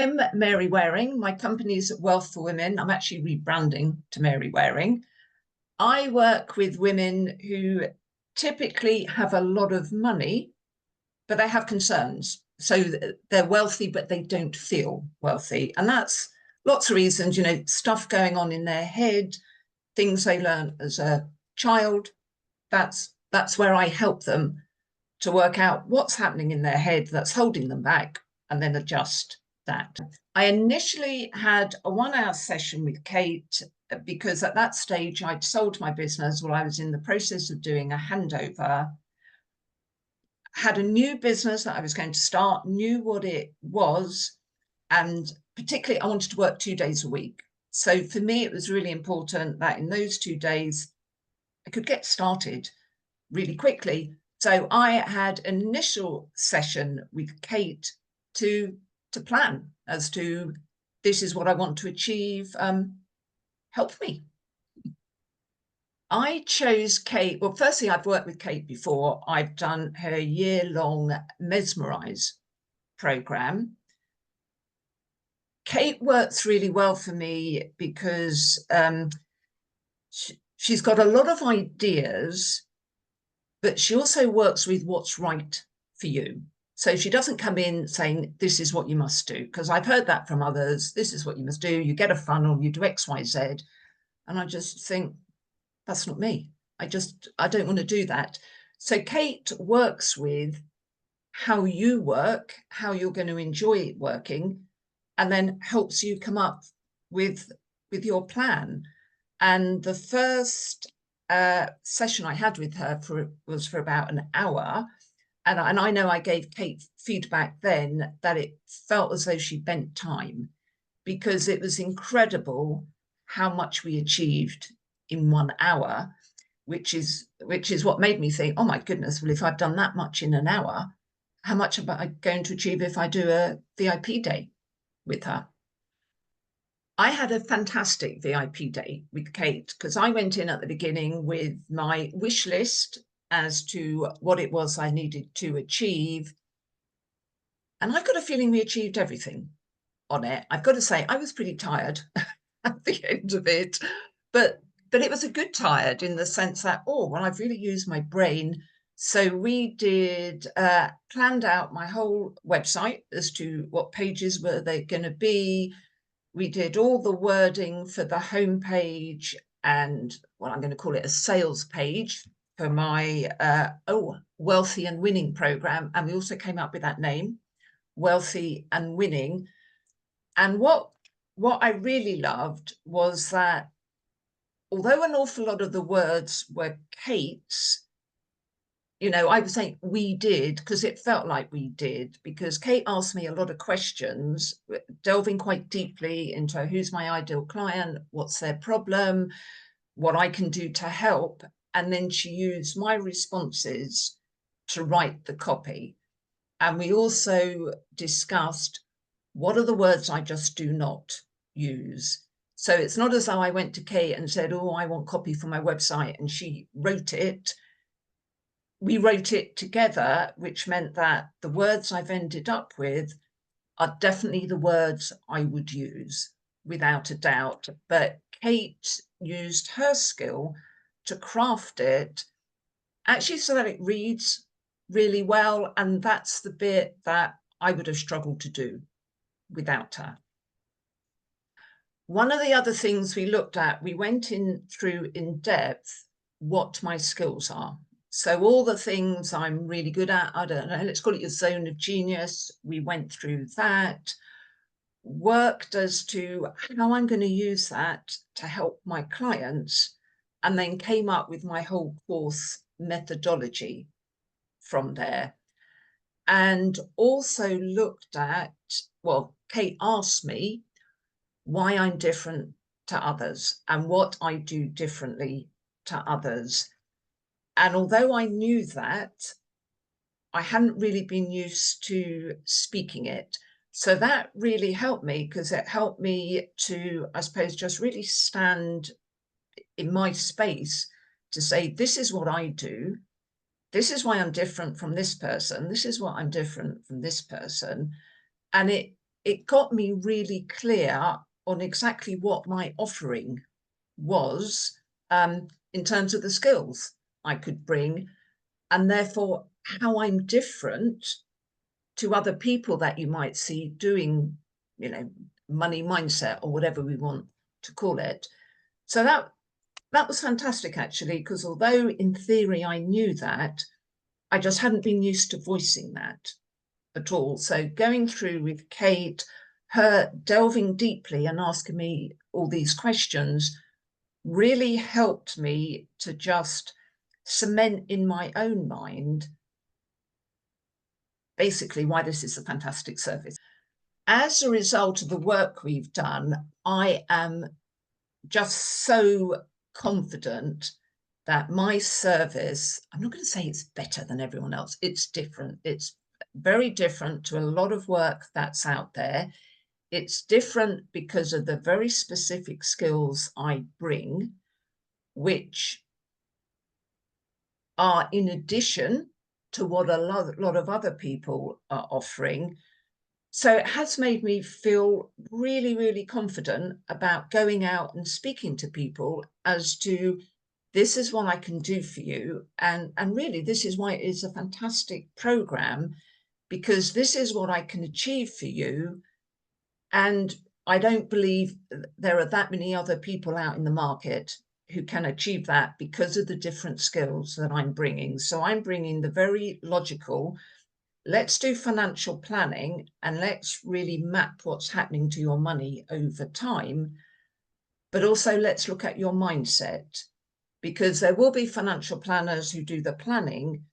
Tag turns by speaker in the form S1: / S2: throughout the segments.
S1: I'm Mary Waring. My company's Wealth for Women. I'm actually rebranding to Mary Waring. I work with women who typically have a lot of money, but they have concerns. So they're wealthy, but they don't feel wealthy. And that's lots of reasons, stuff going on in their head, things they learn as a child. That's where I help them to work out what's happening in their head that's holding them back and then adjust that. I initially had a 1 hour session with Kate because at that stage I'd sold my business while I was in the process of doing a handover, had a new business that I was going to start, knew what it was, and particularly I wanted to work 2 days a week. So for me, it was really important that in those 2 days, I could get started really quickly. So I had an initial session with Kate to plan as to this is what I want to achieve. Help me. I chose Kate. Well, firstly, I've worked with Kate before. I've done her year-long Mesmerize program. Kate works really well for me because she's got a lot of ideas, but she also works with what's right for you. So she doesn't come in saying, this is what you must do, because I've heard that from others. This is what you must do. You get a funnel, you do X, Y, Z. And I just think, that's not me. I don't want to do that. So Kate works with how you work, how you're going to enjoy working, and then helps you come up with your plan. And the first session I had with her was for about an hour. And I know I gave Kate feedback then that it felt as though she bent time, because it was incredible how much we achieved in 1 hour, which is what made me think, oh my goodness, well, if I've done that much in an hour, how much am I going to achieve if I do a VIP day with her? I had a fantastic VIP day with Kate because I went in at the beginning with my wish list as to what it was I needed to achieve. And I've got a feeling we achieved everything on it. I've got to say, I was pretty tired at the end of it, but it was a good tired in the sense that, oh, well, I've really used my brain. So we did planned out my whole website as to what pages were they going to be. We did all the wording for the homepage and what I'm going to call it a sales page for my Wealthy and Winning program. And we also came up with that name, Wealthy and Winning. And what I really loved was that although an awful lot of the words were Kate's, I was saying we did because it felt like we did, because Kate asked me a lot of questions, delving quite deeply into who's my ideal client, what's their problem, what I can do to help. And then she used my responses to write the copy. And we also discussed what are the words I just do not use. So it's not as though I went to Kate and said, oh, I want copy for my website, and she wrote it. We wrote it together, which meant that the words I've ended up with are definitely the words I would use, without a doubt. But Kate used her skill to craft it, actually so that it reads really well. And that's the bit that I would have struggled to do without her. One of the other things we looked at, we went through in depth what my skills are. So all the things I'm really good at, I don't know, let's call it your zone of genius. We went through that, worked as to how I'm going to use that to help my clients, and then came up with my whole course methodology from there. And also looked at, well, Kate asked me why I'm different to others and what I do differently to others. And although I knew that, I hadn't really been used to speaking it. So that really helped me, because it helped me to, I suppose, just really stand in my space to say, this is what I do. This is why I'm different from this person. This is what I'm different from this person. And it got me really clear on exactly what my offering was, in terms of the skills I could bring, and therefore how I'm different to other people that you might see doing, money mindset or whatever we want to call it. So that was fantastic, actually, because although in theory I knew that, I just hadn't been used to voicing that at all. So going through with Kate, her delving deeply and asking me all these questions really helped me to just cement in my own mind basically why this is a fantastic service. As a result of the work we've done, I am just so confident that my service, I'm not going to say it's better than everyone else, it's different. It's very different to a lot of work that's out there. It's different because of the very specific skills I bring, which are in addition to what a lot of other people are offering. So it has made me feel really, really confident about going out and speaking to people as to, this is what I can do for you. And really, this is why it is a fantastic program, because this is what I can achieve for you. And I don't believe there are that many other people out in the market who can achieve that because of the different skills that I'm bringing. So I'm bringing the very logical, let's do financial planning and let's really map what's happening to your money over time. But also let's look at your mindset, because there will be financial planners who do the planning.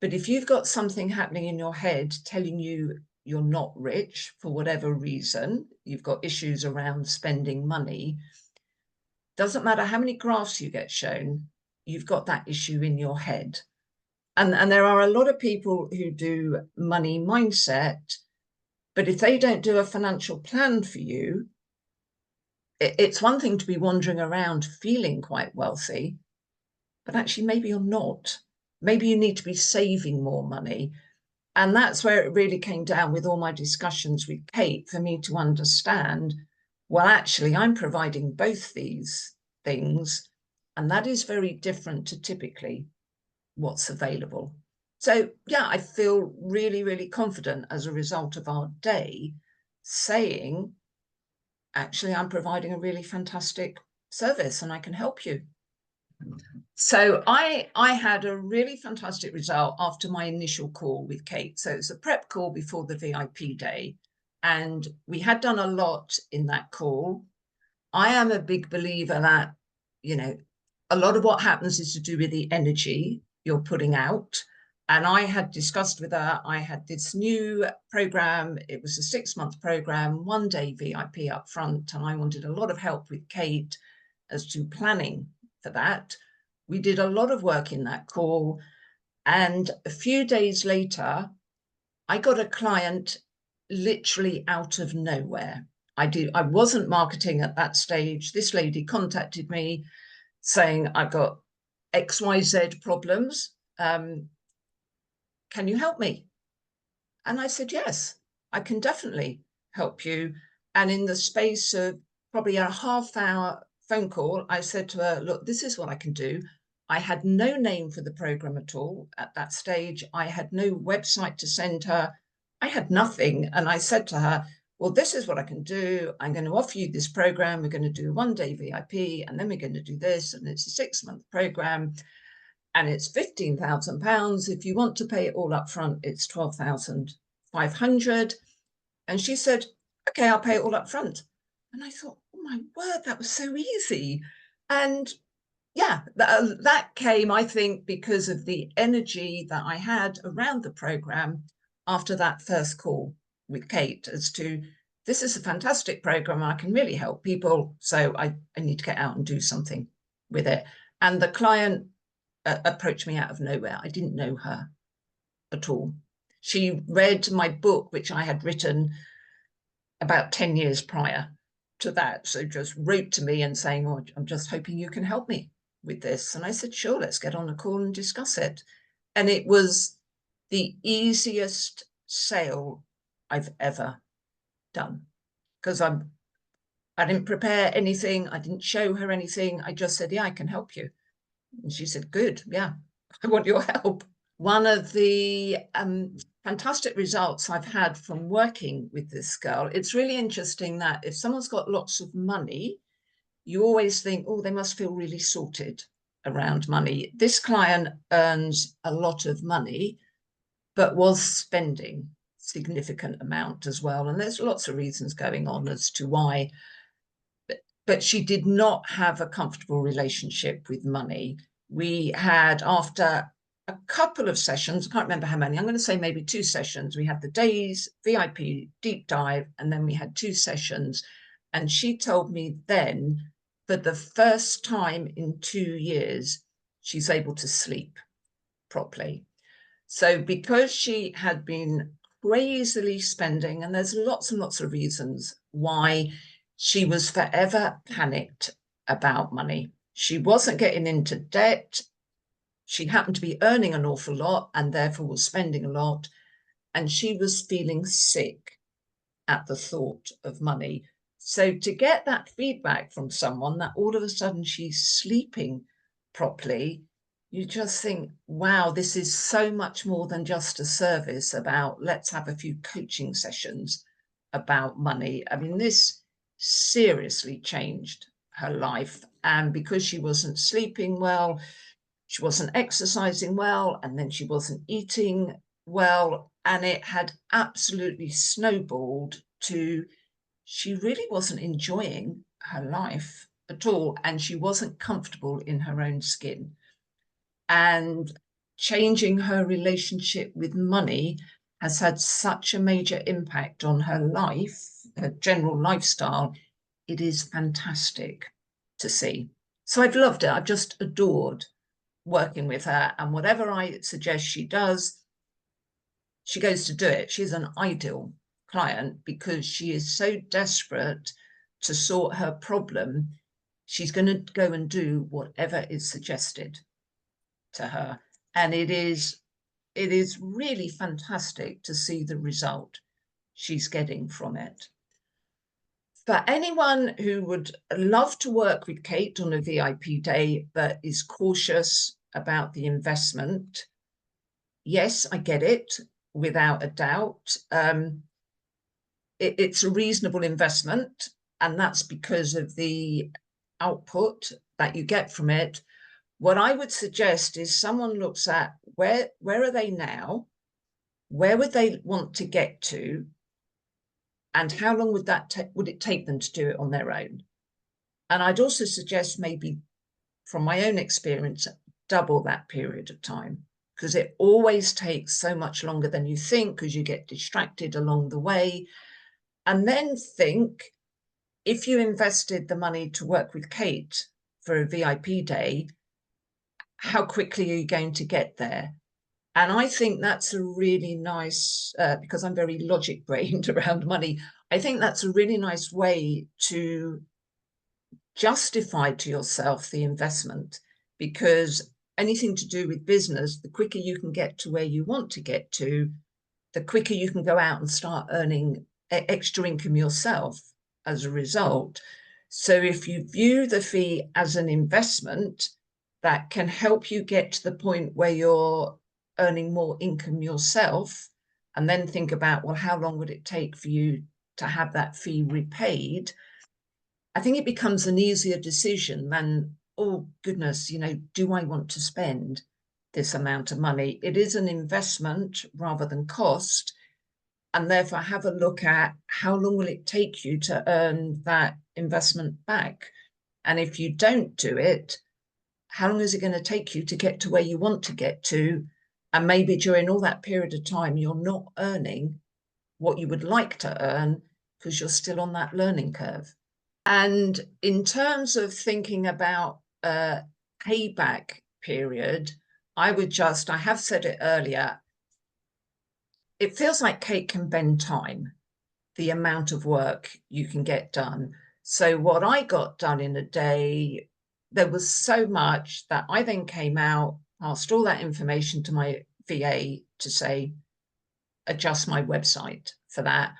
S1: But if you've got something happening in your head telling you you're not rich for whatever reason, you've got issues around spending money, doesn't matter how many graphs you get shown, you've got that issue in your head. And there are a lot of people who do money mindset, but if they don't do a financial plan for you, it's one thing to be wandering around feeling quite wealthy, but actually maybe you're not. Maybe you need to be saving more money. And that's where it really came down with all my discussions with Kate, for me to understand, well, actually, I'm providing both these things, and that is very different to typically what's available. So, yeah, I feel really, really confident as a result of our day saying, actually, I'm providing a really fantastic service and I can help you. So I had a really fantastic result after my initial call with Kate. So it's a prep call before the VIP day. And we had done a lot in that call. I am a big believer that, a lot of what happens is to do with the energy you're putting out. And I had discussed with her, I had this new program. It was a 6-month program, 1-day VIP up front. And I wanted a lot of help with Kate as to planning for that. We did a lot of work in that call. And a few days later, I got a client literally out of nowhere. I wasn't marketing at that stage. This lady contacted me saying, I've got XYZ problems. Can you help me? And I said, yes, I can definitely help you. And in the space of probably a half-hour phone call, I said to her, look, this is what I can do. I had no name for the program at all at that stage. I had no website to send her. I had nothing. And I said to her, well, this is what I can do. I'm going to offer you this program. We're going to do 1-day VIP, and then we're going to do this. And it's a 6-month program. And it's £15,000. If you want to pay it all up front, it's 12,500. And she said, okay, I'll pay it all up front. And I thought, oh my word, that was so easy. And yeah, that came, I think, because of the energy that I had around the program after that first call with Kate as to, this is a fantastic program. I can really help people. So I need to get out and do something with it. And the client approached me out of nowhere. I didn't know her at all. She read my book, which I had written about 10 years prior to that. So just wrote to me and saying, oh, I'm just hoping you can help me with this. And I said, sure, let's get on a call and discuss it. And it was the easiest sale I've ever done. Because I didn't prepare anything. I didn't show her anything. I just said, yeah, I can help you. And she said, good, yeah, I want your help. One of the fantastic results I've had from working with this girl, it's really interesting that if someone's got lots of money, you always think, oh, they must feel really sorted around money. This client earns a lot of money, but was spending significant amount as well. And there's lots of reasons going on as to why. But she did not have a comfortable relationship with money. We had, after a couple of sessions, I can't remember how many, I'm going to say maybe 2 sessions. We had the day's VIP deep dive, and then we had 2 sessions. And she told me then, for the first time in 2 years, she's able to sleep properly. So because she had been crazily spending, and there's lots and lots of reasons why she was forever panicked about money. She wasn't getting into debt. She happened to be earning an awful lot and therefore was spending a lot. And she was feeling sick at the thought of money. So to get that feedback from someone that all of a sudden she's sleeping properly, you just think, wow, this is so much more than just a service about let's have a few coaching sessions about money. I mean, this seriously changed her life. And because she wasn't sleeping well, she wasn't exercising well, and then she wasn't eating well, and it had absolutely snowballed to she really wasn't enjoying her life at all, and she wasn't comfortable in her own skin. And changing her relationship with money has had such a major impact on her life, her general lifestyle. It is fantastic to see. So I've loved it. I've just adored working with her, and whatever I suggest she does, she goes to do it. She's an ideal client because she is so desperate to sort her problem. She's going to go and do whatever is suggested to her, and it is really fantastic to see the result she's getting from it. For anyone who would love to work with Kate on a VIP day but is cautious about the investment, yes, I get it, without a doubt. It's a reasonable investment, and that's because of the output that you get from it. What I would suggest is someone looks at where are they now, where would they want to get to, and how long would it take them to do it on their own? And I'd also suggest, maybe from my own experience, double that period of time, because it always takes so much longer than you think, because you get distracted along the way. And then think, if you invested the money to work with Kate for a VIP day, how quickly are you going to get there? And I think that's a really nice, because I'm very logic-brained around money, I think that's a really nice way to justify to yourself the investment, because anything to do with business, the quicker you can get to where you want to get to, the quicker you can go out and start earning extra income yourself as a result. So if you view the fee as an investment that can help you get to the point where you're earning more income yourself, and then think about, well, how long would it take for you to have that fee repaid? I think it becomes an easier decision than, oh goodness, do I want to spend this amount of money? It is an investment rather than cost, and therefore have a look at how long will it take you to earn that investment back? And if you don't do it, how long is it going to take you to get to where you want to get to? And maybe during all that period of time, you're not earning what you would like to earn because you're still on that learning curve. And in terms of thinking about a payback period, I have said it earlier, it feels like Kate can bend time, the amount of work you can get done. So what I got done in a day, there was so much that I then came out, passed all that information to my VA to say, adjust my website for that.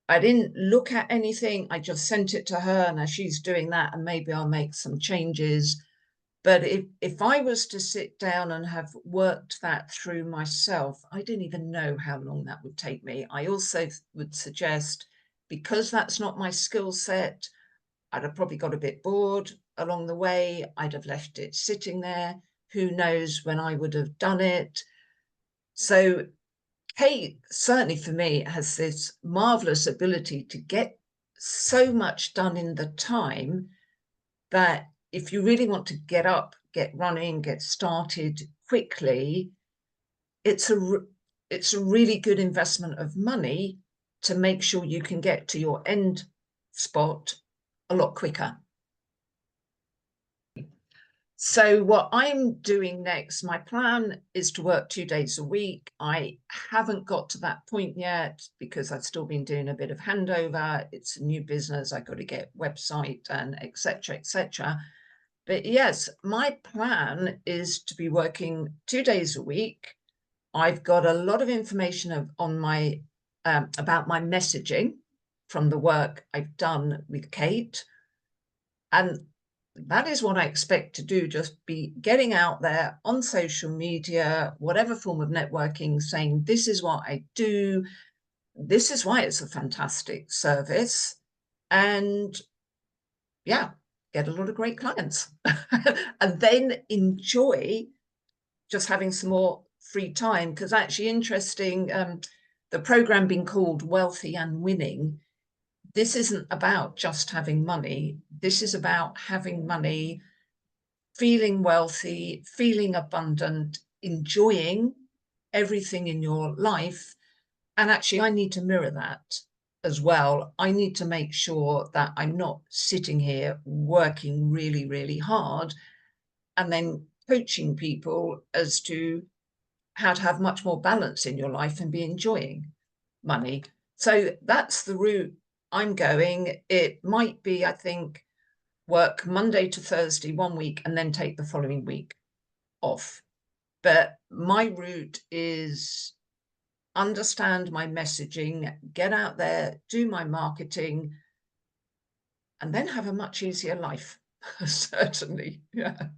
S1: I didn't look at anything. I just sent it to her. Now she's doing that, and maybe I'll make some changes. But if I was to sit down and have worked that through myself, I didn't even know how long that would take me. I also would suggest, because that's not my skill set, I'd have probably got a bit bored along the way. I'd have left it sitting there. Who knows when I would have done it? So Kate, certainly for me, has this marvelous ability to get so much done in the time that if you really want to get up, get running, get started quickly, it's a really good investment of money to make sure you can get to your end spot a lot quicker. So what I'm doing next, my plan is to work 2 days a week. I haven't got to that point yet because I've still been doing a bit of handover. It's a new business. I've got to get website and etc., etc. But yes, my plan is to be working 2 days a week. I've got a lot of information on my about my messaging from the work I've done with Kate. And that is what I expect to do, just be getting out there on social media, whatever form of networking, saying, this is what I do. This is why it's a fantastic service. And yeah, get a lot of great clients and then enjoy just having some more free time. Because actually interesting, the program being called Wealthy and Winning, this isn't about just having money. This is about having money, feeling wealthy, feeling abundant, enjoying everything in your life. And actually, I need to mirror that as well. I need to make sure that I'm not sitting here working really, really hard and then coaching people as to how to have much more balance in your life and be enjoying money. So that's the route I'm going. It might be, I think, work Monday to Thursday 1 week and then take the following week off. But my route is understand my messaging, get out there, do my marketing, and then have a much easier life. Certainly. Yeah.